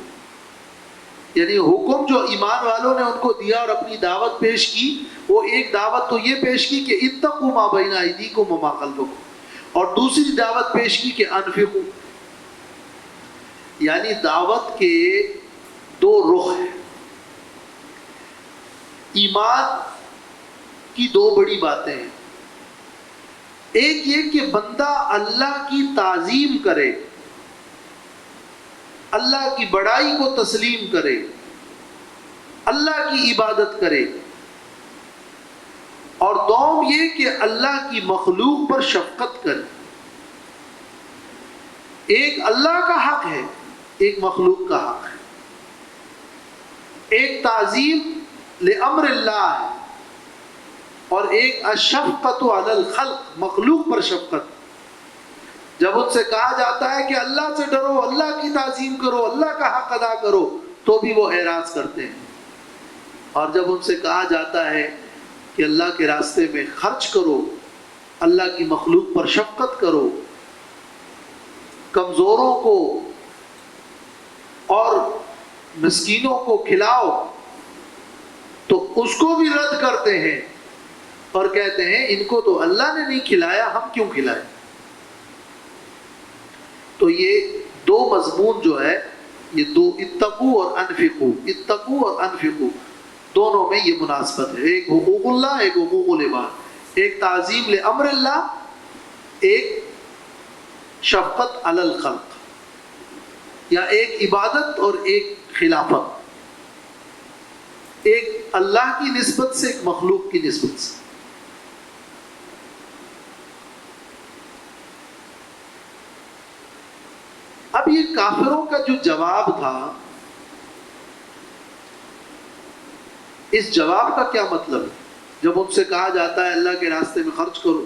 یعنی حکم جو ایمان والوں نے ان کو دیا اور اپنی دعوت پیش کی، وہ ایک دعوت تو یہ پیش کی کہ اتقوا ما بین ایدیکم وما خلفکم، اور دوسری دعوت پیش کی کہ انفقوا، یعنی دعوت کے دو رخ ہیں۔ ایمان کی دو بڑی باتیں ہیں، ایک یہ کہ بندہ اللہ کی تعظیم کرے، اللہ کی بڑائی کو تسلیم کرے، اللہ کی عبادت کرے، اور دوم یہ کہ اللہ کی مخلوق پر شفقت کرے۔ ایک اللہ کا حق ہے، ایک مخلوق کا حق ہے، ایک تعظیم لامر اللہ ہے، اور ایک الشفقۃ علی الخلق مخلوق پر شفقت۔ جب ان سے کہا جاتا ہے کہ اللہ سے ڈرو، اللہ کی تعظیم کرو، اللہ کا حق ادا کرو، تو بھی وہ اعراض کرتے ہیں، اور جب ان سے کہا جاتا ہے کہ اللہ کے راستے میں خرچ کرو، اللہ کی مخلوق پر شفقت کرو، کمزوروں کو اور مسکینوں کو کھلاؤ، تو اس کو بھی رد کرتے ہیں اور کہتے ہیں ان کو تو اللہ نے نہیں کھلایا، ہم کیوں کھلائیں۔ تو یہ دو مضمون جو ہے، یہ دو اتقو اور انفقو، اتقو اور انفقو دونوں میں یہ مناسبت ہے، ایک حقوق اللہ، ایک حقوق العباد، ایک تعظیم لامر اللہ، ایک شفقت علی الخلق، یا ایک عبادت اور ایک خلافت، ایک اللہ کی نسبت سے، ایک مخلوق کی نسبت سے. اب یہ کافروں کا جو جواب تھا، اس جواب کا کیا مطلب ہے؟ جب ان سے کہا جاتا ہے اللہ کے راستے میں خرچ کرو،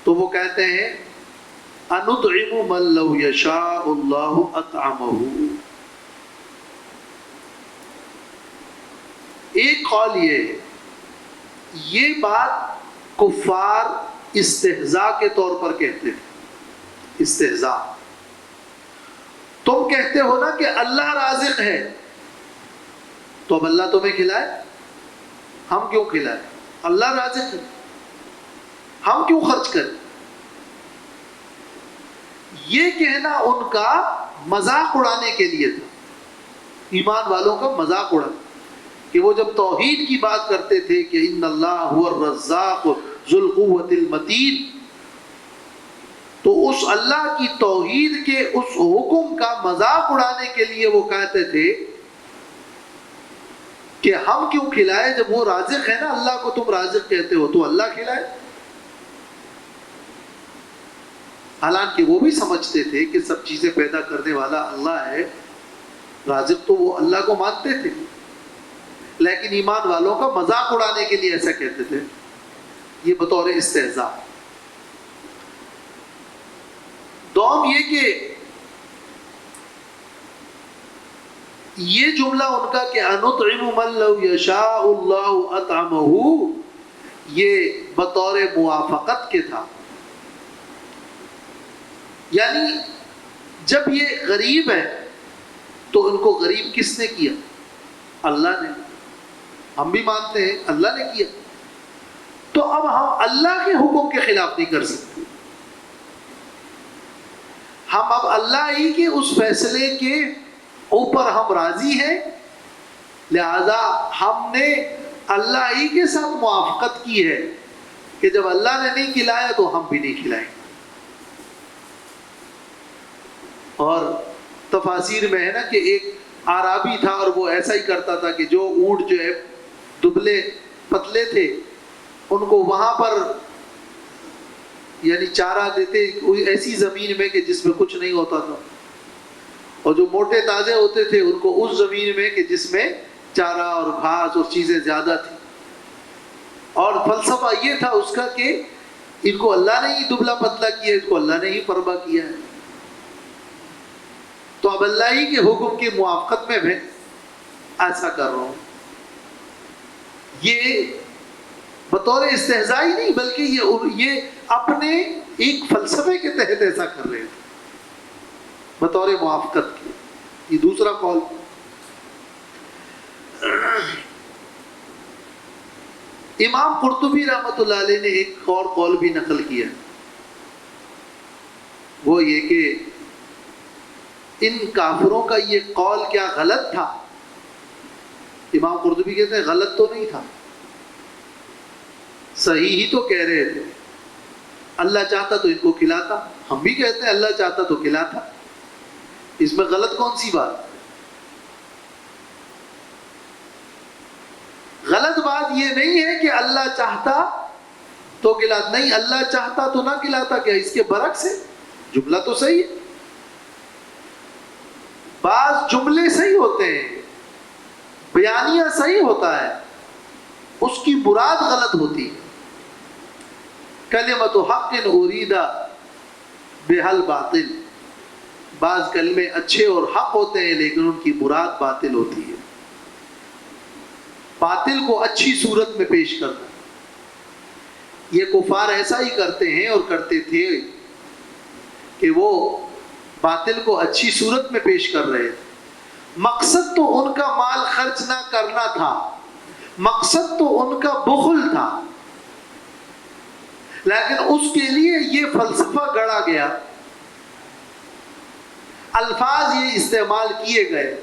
تو وہ کہتے ہیں اَنُطْعِمُ مَن لَوْ يَشَاءُ اللَّهُ أَطْعَمَهُ. ایک قول یہ ہے، یہ بات کفار استہزاء کے طور پر کہتے تھے. استہزاء، تم کہتے ہو نا کہ اللہ رازق ہے، تو اب اللہ تمہیں کھلائے، ہم کیوں کھلائے؟ اللہ رازق ہے، ہم کیوں خرچ کریں؟ یہ کہنا ان کا مذاق اڑانے کے لیے تھا، ایمان والوں کا مذاق اڑانا، کہ وہ جب توحید کی بات کرتے تھے کہ ان اللہ هو الرزاق ذو القوۃ المتین، تو اس اللہ کی توحید کے اس حکم کا مذاق اڑانے کے لیے وہ کہتے تھے کہ ہم کیوں کھلائے جب وہ رازق ہے نا، اللہ کو تم رازق کہتے ہو تو اللہ کھلائے. حالانکہ وہ بھی سمجھتے تھے کہ سب چیزیں پیدا کرنے والا اللہ ہے، رازق تو وہ اللہ کو مانتے تھے، لیکن ایمان والوں کا مذاق اڑانے کے لیے ایسا کہتے تھے، یہ بطور استہزاء. دوم یہ کہ یہ جملہ ان کا کہ اَنُطْعِمُ مَن لَوْ يَشَاءُ اللَّهُ أَطْعَمَهُ، یہ بطور موافقت کے تھا. یعنی جب یہ غریب ہے تو ان کو غریب کس نے کیا؟ اللہ نے. ہم بھی مانتے ہیں اللہ نے کیا، تو اب ہم اللہ کے حکم کے خلاف نہیں کر سکتے. ہم اب اللہ ہی کے اس فیصلے کے اوپر ہم راضی ہیں، لہذا ہم نے اللہ ہی کے ساتھ موافقت کی ہے کہ جب اللہ نے نہیں کھلایا تو ہم بھی نہیں کھلائیں. اور تفاسیر میں ہے نا کہ ایک عربی تھا اور وہ ایسا ہی کرتا تھا کہ جو اونٹ جو ہے دبلے پتلے تھے ان کو وہاں پر یعنی چارہ دیتے ایسی زمین میں کہ جس میں کچھ نہیں ہوتا تھا، اور جو موٹے تازے ہوتے تھے ان کو اس زمین میں کہ جس میں چارہ اور گھاس اور چیزیں زیادہ تھیں. اور فلسفہ یہ تھا اس کا کہ ان کو اللہ نے ہی دبلا پتلا کیا، اس کو اللہ نے ہی پربا کیا ہے، تو اب اللہ ہی کے حکم کی موافقت میں میں ایسا کر رہا ہوں. یہ بطور استہزاء ہی نہیں بلکہ یہ اپنے ایک فلسفے کے تحت ایسا کر رہے تھے بطور موافقت کی. یہ دوسرا قول. امام قرطبی رحمۃ اللہ علیہ نے ایک اور قول بھی نقل کیا، وہ یہ کہ ان کافروں کا یہ قول کیا غلط تھا؟ امام قرطبی کہتے ہیں غلط تو نہیں تھا، صحیح ہی تو کہہ رہے تھے. اللہ چاہتا تو ان کو کھلاتا، ہم بھی کہتے ہیں اللہ چاہتا تو کھلاتا، اس میں غلط کون سی بات؟ غلط بات یہ نہیں ہے کہ اللہ چاہتا تو کھلاتا، نہیں، اللہ چاہتا تو نہ کھلاتا. کیا اس کے برعکس ہے؟ جملہ تو صحیح ہے. بعض جملے صحیح ہوتے ہیں، بیانیہ صحیح ہوتا ہے، اس کی مراد غلط ہوتی ہے. کلمۃ حق ارید بہل باطل، بعض کلمے اچھے اور حق ہوتے ہیں لیکن ان کی مراد باطل ہوتی ہے. باطل کو اچھی صورت میں پیش کرنا، یہ کفار ایسا ہی کرتے ہیں اور کرتے تھے کہ وہ باطل کو اچھی صورت میں پیش کر رہے تھے. مقصد تو ان کا مال خرچ نہ کرنا تھا، مقصد تو ان کا بخل تھا، لیکن اس کے لیے یہ فلسفہ گڑا گیا، الفاظ یہ استعمال کیے گئے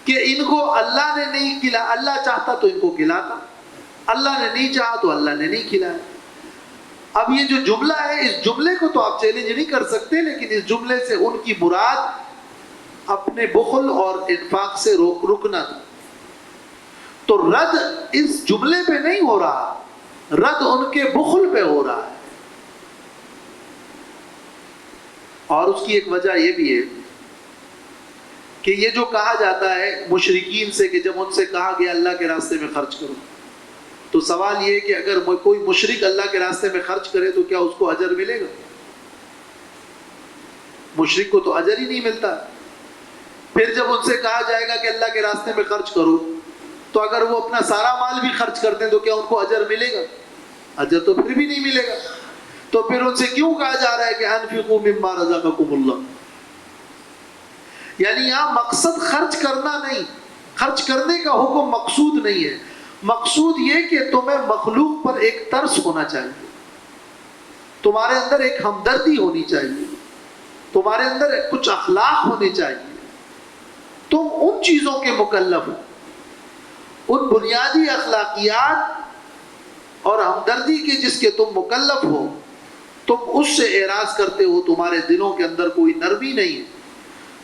کہ ان کو اللہ نے نہیں کھلایا، اللہ چاہتا تو ان کو کھلاتا، اللہ نے نہیں چاہا تو اللہ نے نہیں کھلایا. اب یہ جو جملہ ہے، اس جملے کو تو آپ چیلنج نہیں کر سکتے، لیکن اس جملے سے ان کی مراد اپنے بخل اور انفاق سے رکنا تھا. تو رد اس جملے پہ نہیں ہو رہا، رد ان کے بخل پہ ہو رہا ہے. اور اس کی ایک وجہ یہ بھی ہے کہ یہ جو کہا جاتا ہے مشرکین سے کہ جب ان سے کہا گیا اللہ کے راستے میں خرچ کرو، تو سوال یہ کہ اگر کوئی مشرک اللہ کے راستے میں خرچ کرے تو کیا اس کو اجر ملے گا؟ مشرک کو تو اجر ہی نہیں ملتا. پھر جب ان سے کہا جائے گا کہ اللہ کے راستے میں خرچ کرو، تو اگر وہ اپنا سارا مال بھی خرچ کرتے ہیں تو کیا ان کو اجر ملے گا؟ اجر تو پھر بھی نہیں ملے گا. تو پھر ان سے کیوں کہا جا رہا ہے کہ انفقوا مما رزقکم اللہ؟ یعنی یہاں مقصد خرچ کرنا نہیں، خرچ کرنے کا حکم مقصود نہیں ہے. مقصود یہ کہ تمہیں مخلوق پر ایک ترس ہونا چاہیے، تمہارے اندر ایک ہمدردی ہونی چاہیے، تمہارے اندر کچھ اخلاق ہونے چاہیے. تم ان چیزوں کے مکلف ہو، ان بنیادی اخلاقیات اور ہمدردی کے جس کے تم مکلف ہو، تم اس سے اعراض کرتے ہو، تمہارے دلوں کے اندر کوئی نرمی نہیں ہے.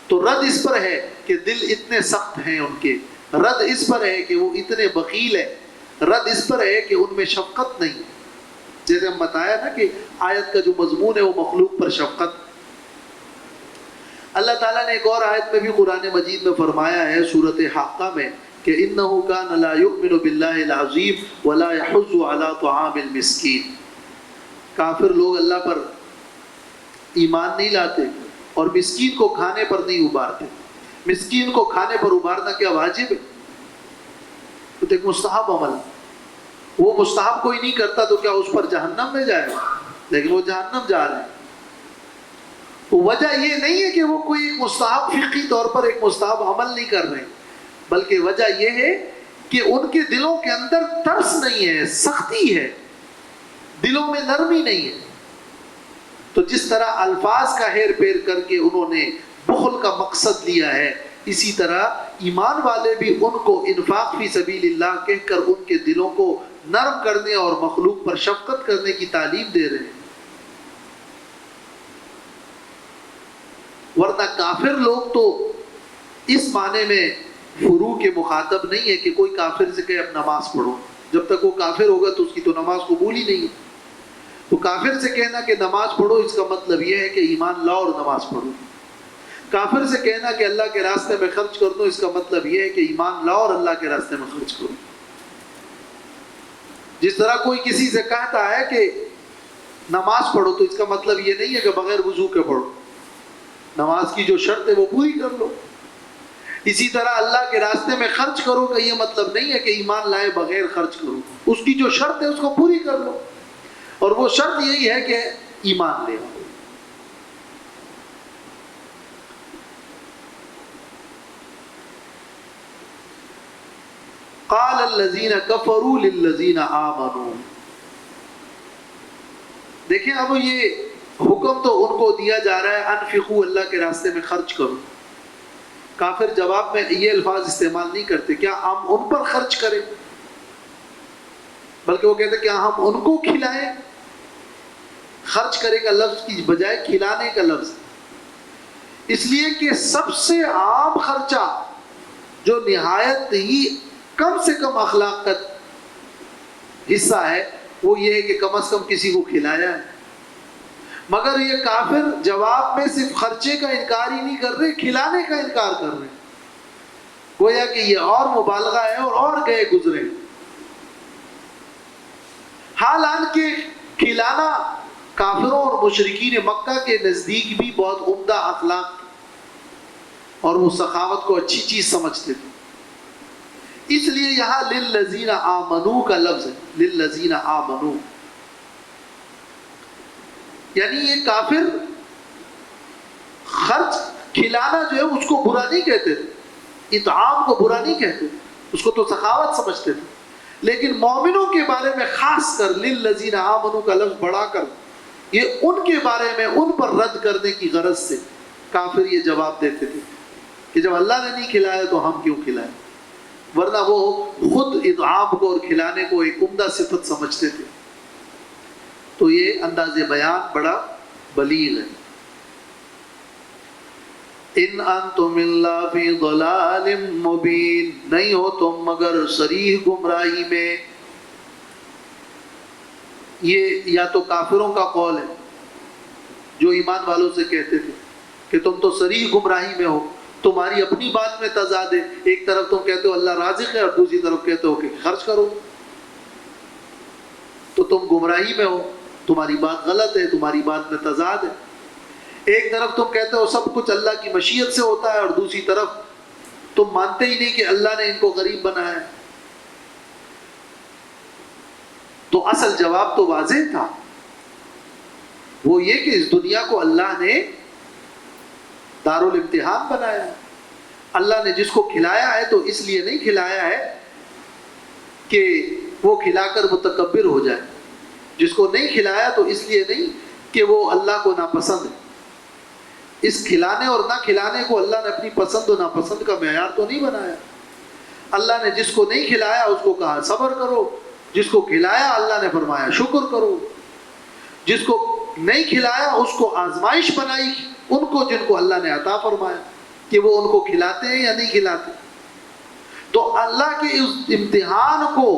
تو رد اس پر ہے کہ دل اتنے سخت ہیں ان کے، رد اس پر ہے کہ وہ اتنے بخیل ہیں، رد اس پر ہے کہ ان میں شفقت نہیں. جیسے ہم بتایا نا کہ آیت کا جو مضمون ہے وہ مخلوق پر شفقت. اللہ تعالیٰ نے ایک اور آیت میں بھی قرآن مجید میں فرمایا ہے سورۃ حاقہ میں کہ انہ کان لا یؤمن باللہ العظیم ولا یحض علی طعام المسکین. کافر لوگ اللہ پر ایمان نہیں لاتے اور مسکین کو کھانے پر نہیں ابھارتے. مسکین کو کھانے پر ابھارنا کیا واجب ہے؟ تو ایک مستحب عمل. وہ مستحب کوئی نہیں کرتا تو کیا اس پر جہنم میں جائے گا؟ لیکن وہ جہنم جا رہے ہیں. وجہ یہ نہیں ہے کہ وہ کوئی ایک مستحب فقہی طور پر ایک مستحب عمل نہیں کر رہے، بلکہ وجہ یہ ہے کہ ان کے دلوں کے اندر ترس نہیں ہے، سختی ہے، دلوں میں نرمی نہیں ہے. تو جس طرح الفاظ کا ہیر پھیر کر کے انہوں نے بخل کا مقصد لیا ہے، اسی طرح ایمان والے بھی ان کو انفاق فی سبیل اللہ کہہ کر ان کے دلوں کو نرم کرنے اور مخلوق پر شفقت کرنے کی تعلیم دے رہے ہیں. ورنہ کافر لوگ تو اس معنی میں فروع کے مخاطب نہیں ہے کہ کوئی کافر سے کہے اب نماز پڑھو. جب تک وہ کافر ہوگا تو اس کی تو نماز قبول ہی نہیں ہے. تو کافر سے کہنا کہ نماز پڑھو اس کا مطلب یہ ہے کہ ایمان لاؤ اور نماز پڑھو. کافر سے کہنا کہ اللہ کے راستے میں خرچ کر دو اس کا مطلب یہ ہے کہ ایمان لاؤ اور اللہ کے راستے میں خرچ کرو. جس طرح کوئی کسی سے کہتا ہے کہ نماز پڑھو تو اس کا مطلب یہ نہیں ہے کہ بغیر وضو کے پڑھو. نماز کی جو شرط ہے وہ پوری کر لو. اسی طرح اللہ کے راستے میں خرچ کرو کا یہ مطلب نہیں ہے کہ ایمان لائے بغیر خرچ کرو. اس کی جو شرط ہے اس کو پوری کر لو، اور وہ شرط یہی ہے کہ ایمان لے آؤ. قال الذین کفروا للذین آمنوا. دیکھیں اب یہ حکم تو ان کو دیا جا رہا ہے انفقوا، اللہ کے راستے میں خرچ کرو. کافر جواب میں یہ الفاظ استعمال نہیں کرتے کیا ہم ان پر خرچ کریں، بلکہ وہ کہتے کیا ہم ان کو کھلائیں. خرچ کرے کا لفظ کی بجائے کھلانے کا لفظ، اس لیے کہ سب سے عام خرچہ جو نہایت ہی کم سے کم اخلاق کا حصہ ہے وہ یہ ہے کہ کم از کم کسی کو کھلایا ہے. مگر یہ کافر جواب میں صرف خرچے کا انکار ہی نہیں کر رہے، کھلانے کا انکار کر رہے. گویا کہ یہ اور مبالغہ ہے اور گئے گزرے. حالانکہ کھلانا کافروں اور مشرکین مکہ کے نزدیک بھی بہت عمدہ اخلاق اور وہ سخاوت کو اچھی چیز سمجھتے تھے. اس لیے یہاں للذین آمنو کا لفظ ہے، للذین آمنو. یعنی یہ کافر خرچ کھلانا جو ہے اس کو برا نہیں کہتے تھے، اطعام کو برا نہیں کہتے، اس کو تو سخاوت سمجھتے تھے. لیکن مومنوں کے بارے میں خاص کر للذین آمنو کا لفظ بڑھا کر یہ ان کے بارے میں ان پر رد کرنے کی غرض سے کافر یہ جواب دیتے تھے کہ جب اللہ نے نہیں کھلایا تو ہم کیوں کھلائیں. ورنہ وہ خود اطعام کو اور کھلانے کو ایک عمدہ صفت سمجھتے تھے. تو یہ انداز بیان بڑا بلیغ ہے. ان انتم الا فی ضلال مبین، نہیں ہو تم مگر صریح گمراہی میں۔ یہ یا تو کافروں کا قول ہے جو ایمان والوں سے کہتے تھے کہ تم تو صریح گمراہی میں ہو، تمہاری اپنی بات میں تضاد ہے، ایک طرف تم کہتے ہو اللہ رازق ہے اور دوسری طرف کہتے ہو کہ خرچ کرو، تو تم گمراہی میں ہو، تمہاری بات غلط ہے، تمہاری بات میں تضاد ہے۔ ایک طرف تم کہتے ہو سب کچھ اللہ کی مشیت سے ہوتا ہے اور دوسری طرف تم مانتے ہی نہیں کہ اللہ نے ان کو غریب بنایا ہے۔ تو اصل جواب تو واضح تھا، وہ یہ کہ اس دنیا کو اللہ نے دارالامتحان بنایا ہے۔ اللہ نے جس کو کھلایا ہے تو اس لیے نہیں کھلایا ہے کہ وہ کھلا کر متکبر ہو جائے، جس کو نہیں کھلایا تو اس لیے نہیں کہ وہ اللہ کو ناپسند ہے۔ اس کھلانے اور نہ کھلانے کو اللہ نے اپنی پسند و ناپسند کا معیار تو نہیں بنایا۔ اللہ نے جس کو نہیں کھلایا اس کو کہا صبر کرو، جس کو کھلایا اللہ نے فرمایا شکر کرو، جس کو نہیں کھلایا اس کو آزمائش بنائی ان کو جن کو اللہ نے عطا فرمایا کہ وہ ان کو کھلاتے ہیں یا نہیں کھلاتے۔ تو اللہ کے اس امتحان کو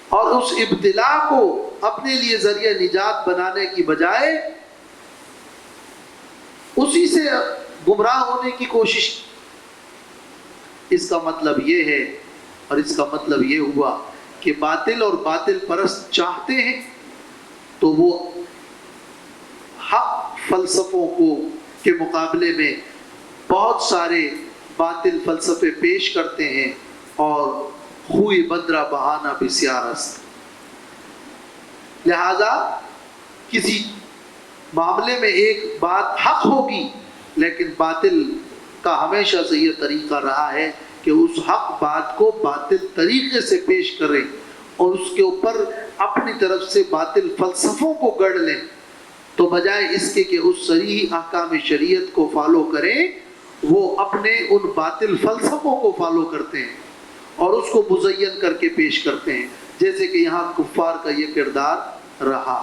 اور اس ابتلا کو اپنے لیے ذریعہ نجات بنانے کی بجائے اسی سے گمراہ ہونے کی کوشش، اس کا مطلب یہ ہے اور اس کا مطلب یہ ہوا کہ باطل اور باطل پرست چاہتے ہیں تو وہ حق فلسفوں کو کے مقابلے میں بہت سارے باطل فلسفے پیش کرتے ہیں، اور خوئی بدرہ بہانہ بسیار است۔ لہذا کسی معاملے میں ایک بات حق ہوگی، لیکن باطل کا ہمیشہ سے یہ طریقہ رہا ہے کہ اس حق بات کو باطل طریقے سے پیش کریں اور اس کے اوپر اپنی طرف سے باطل فلسفوں کو گڑ لیں، تو بجائے اس کے کہ اس صریح احکام شریعت کو فالو کریں، وہ اپنے ان باطل فلسفوں کو فالو کرتے ہیں اور اس کو مزین کر کے پیش کرتے ہیں، جیسے کہ یہاں کفار کا یہ کردار رہا۔